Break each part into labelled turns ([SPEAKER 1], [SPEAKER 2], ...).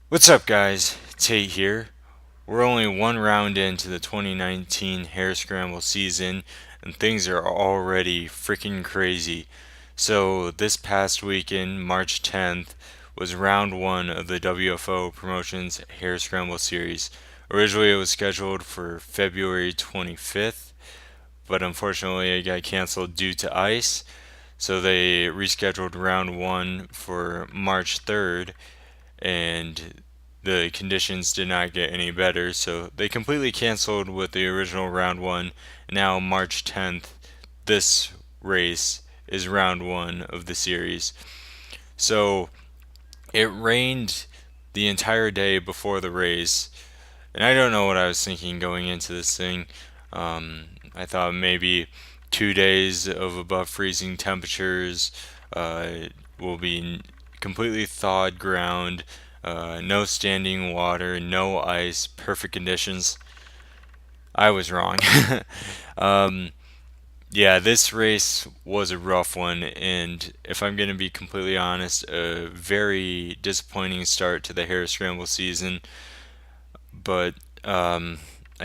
[SPEAKER 1] What's up, guys? Tate here. We're only one round into the 2019 Hare Scramble season, and things are already freaking crazy. So, this past weekend, March 10th, was round one of the WFO Promotions Hare Scramble series. Originally, it was scheduled for February 25th, but unfortunately, it got canceled due to ice. So, they rescheduled round one for March 3rd, and the conditions did not get any better, so they completely canceled with the original round one. Now, March 10th, this race is round one of the series. So it rained the entire day before the race, and I don't know what I was thinking going into this thing. I thought maybe 2 days of above freezing temperatures uh, will be completely thawed ground, no standing water, no ice, perfect conditions. I was wrong. um, yeah, this race was a rough one, and if I'm going to be completely honest, a very disappointing start to the Hare Scramble season. But I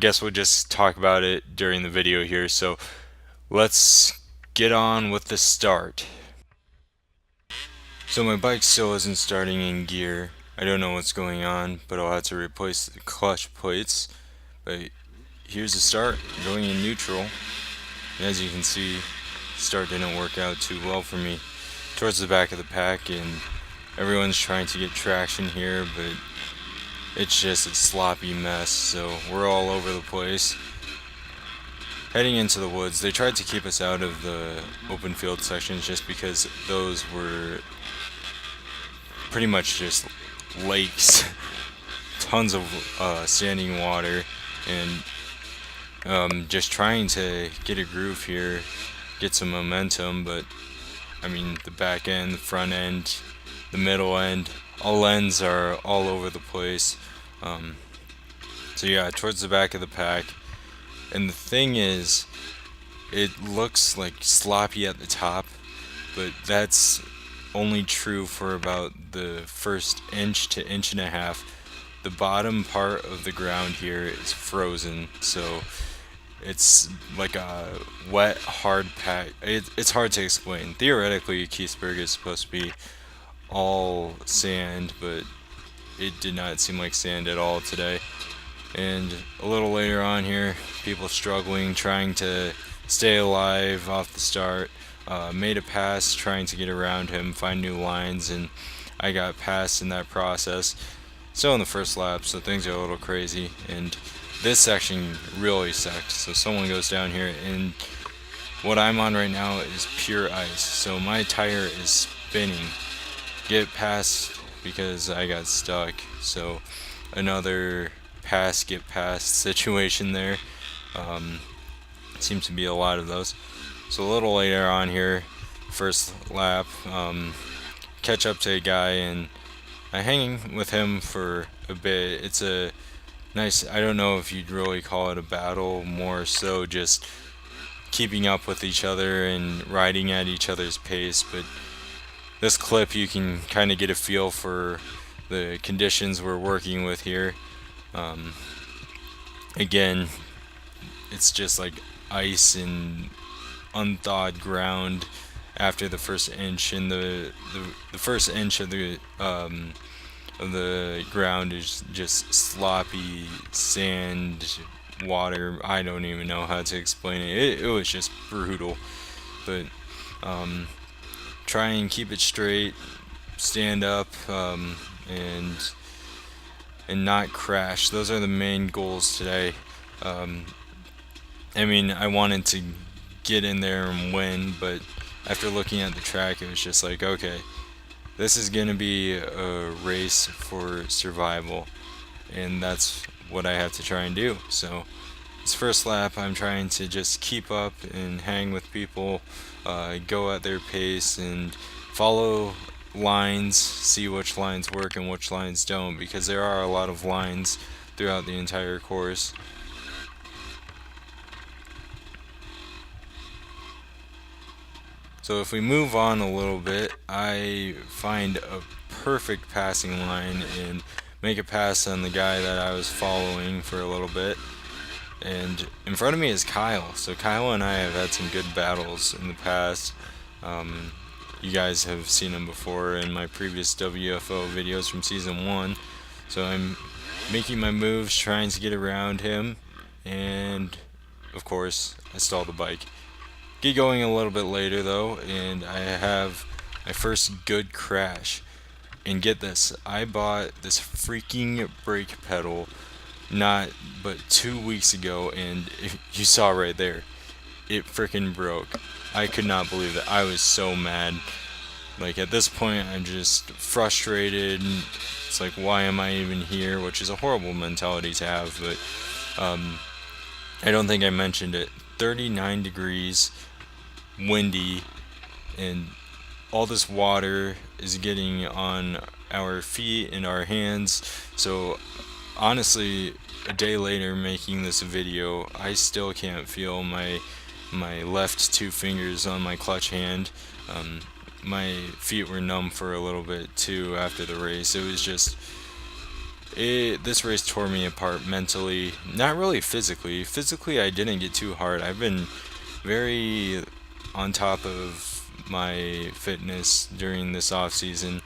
[SPEAKER 1] guess we'll just talk about it during the video here. So let's get on with the start. So my bike still isn't starting in gear. I don't know what's going on, but I'll have to replace the clutch plates. But here's the start, going in neutral. And as you can see, start didn't work out too well for me. Towards the back of the pack, and everyone's trying to get traction here, but it's just a sloppy mess, so we're all over the place. Heading into the woods, they tried to keep us out of the open field sections just because those were pretty much just lakes, tons of standing water, and just trying to get a groove here, get some momentum. But I mean, the back end, the front end, the middle end, all ends are all over the place. Um, so yeah, towards the back of the pack. And the thing is, it looks like sloppy at the top, but that's only true for about the first inch to inch and a half. The bottom part of the ground here is frozen, so it's like a wet, hard pack. It's hard to explain. Theoretically, Keithsburg is supposed to be all sand, but it did not seem like sand at all today. And a little later on here, people struggling, trying to stay alive off the start. Made a pass trying to get around him, find new lines, and I got passed in that process. Still in the first lap, so things are a little crazy. And this section really sucked. So someone goes down here, and what I'm on right now is pure ice. So my tire is spinning. Get past because I got stuck. So another pass, get past situation there. Um, Seems to be a lot of those. So a little later on here, first lap, catch up to a guy, and I hang with him for a bit. It's a nice, I don't know if you'd really call it a battle, more so just keeping up with each other and riding at each other's pace. But this clip, you can kind of get a feel for the conditions we're working with here. Um, Again, it's just like ice and unthawed ground after the first inch, and the first inch of the ground is just sloppy sand, water. I don't even know how to explain it. It was just brutal. But try and keep it straight, stand up, and not crash. Those are the main goals today. Um, I mean, I wanted to get in there and win, but after looking at the track, it was just like, okay, this is going to be a race for survival, and that's what I have to try and do. So, this first lap, I'm trying to just keep up and hang with people, go at their pace, and follow lines, see which lines work and which lines don't, because there are a lot of lines throughout the entire course. So if we move on a little bit, I find a perfect passing line, and make a pass on the guy that I was following for a little bit. And in front of me is Kyle. So Kyle and I have had some good battles in the past. You guys have seen him before in my previous WFO videos from season 1. So I'm making my moves, trying to get around him, and of course I stall the bike. Get going a little bit later though, and I have my first good crash. And get this, I bought this freaking brake pedal not but 2 weeks ago, and you saw right there, it freaking broke. I could not believe it. I was so mad. Like, at this point, I'm just frustrated. It's like, why am I even here? Which is a horrible mentality to have, but I don't think I mentioned it. 39 degrees, windy, and all this water is getting on our feet and our hands. So honestly, a day later making this video, I still can't feel my left 2 fingers on my clutch hand. My feet were numb for a little bit too after the race. It was just, this race tore me apart mentally, not really physically. Physically, I didn't get too hard. I've been very on top of my fitness during this off season,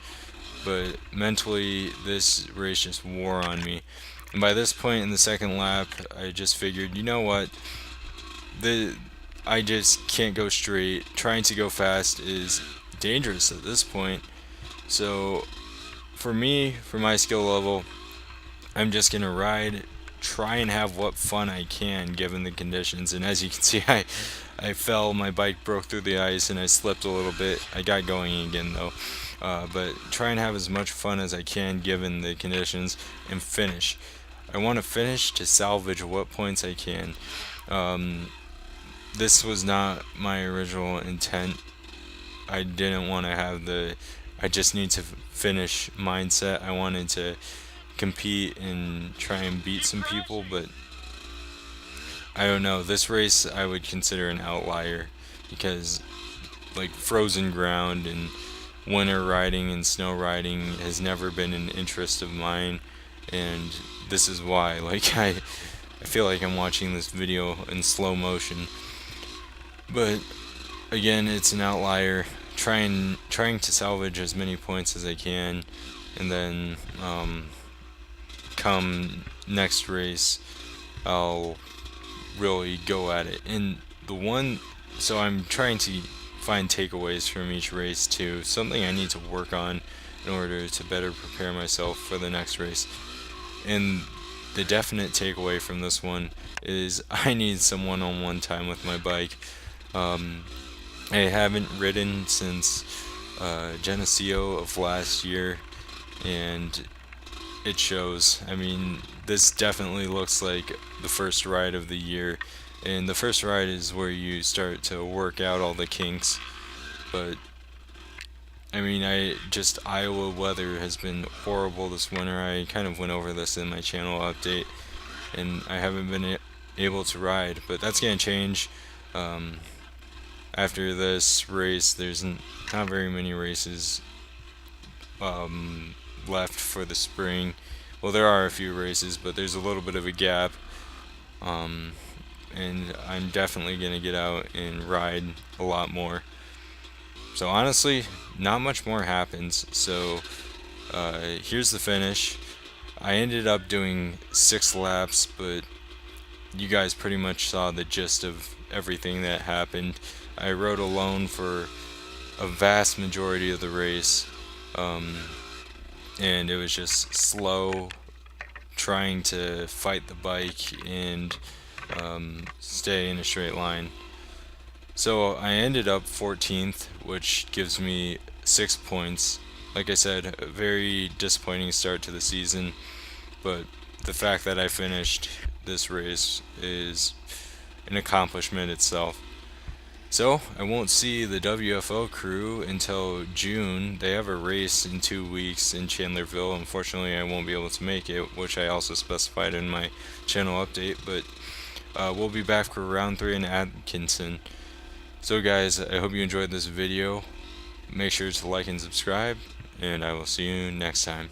[SPEAKER 1] but mentally, this race just wore on me. And by this point in the second lap, I just figured, you know what, I just can't go straight. Trying to go fast is dangerous at this point. So for me, for my skill level, I'm just gonna ride, try and have what fun I can given the conditions. And as you can see, I fell, my bike broke through the ice, and I slipped a little bit. I got going again though. But try and have as much fun as I can given the conditions and finish. I want to finish to salvage what points I can. This was not my original intent. I didn't want to have I just need to finish mindset. I wanted to compete and try and beat some people, but I don't know. This race I would consider an outlier because, like, frozen ground and winter riding and snow riding has never been an interest of mine, and this is why. Like, I feel like I'm watching this video in slow motion. But again, it's an outlier. Trying to salvage as many points as I can, and then come next race, I'll really go at it. So I'm trying to find takeaways from each race too. Something I need to work on in order to better prepare myself for the next race. And the definite takeaway from this one is I need some one-on-one time with my bike. I haven't ridden since Geneseo of last year, and it shows. I mean, this definitely looks like the first ride of the year, and the first ride is where you start to work out all the kinks. But I mean, Iowa weather has been horrible this winter. I kind of went over this in my channel update, and I haven't been able to ride, but that's gonna change. After this race, there's not very many races left for the spring. Well, there are a few races, but there's a little bit of a gap. And I'm definitely gonna get out and ride a lot more. So honestly, not much more happens. So here's the finish. I ended up doing 6 laps, but you guys pretty much saw the gist of everything that happened. I rode alone for a vast majority of the race, and it was just slow, trying to fight the bike and stay in a straight line. So I ended up 14th, which gives me 6 points. Like I said, a very disappointing start to the season, but the fact that I finished this race is an accomplishment itself. So I won't see the WFO crew until June. They have a race in 2 weeks in Chandlerville. Unfortunately, I won't be able to make it, which I also specified in my channel update, but we'll be back for round 3 in Atkinson. So guys, I hope you enjoyed this video. Make sure to like and subscribe, and I will see you next time.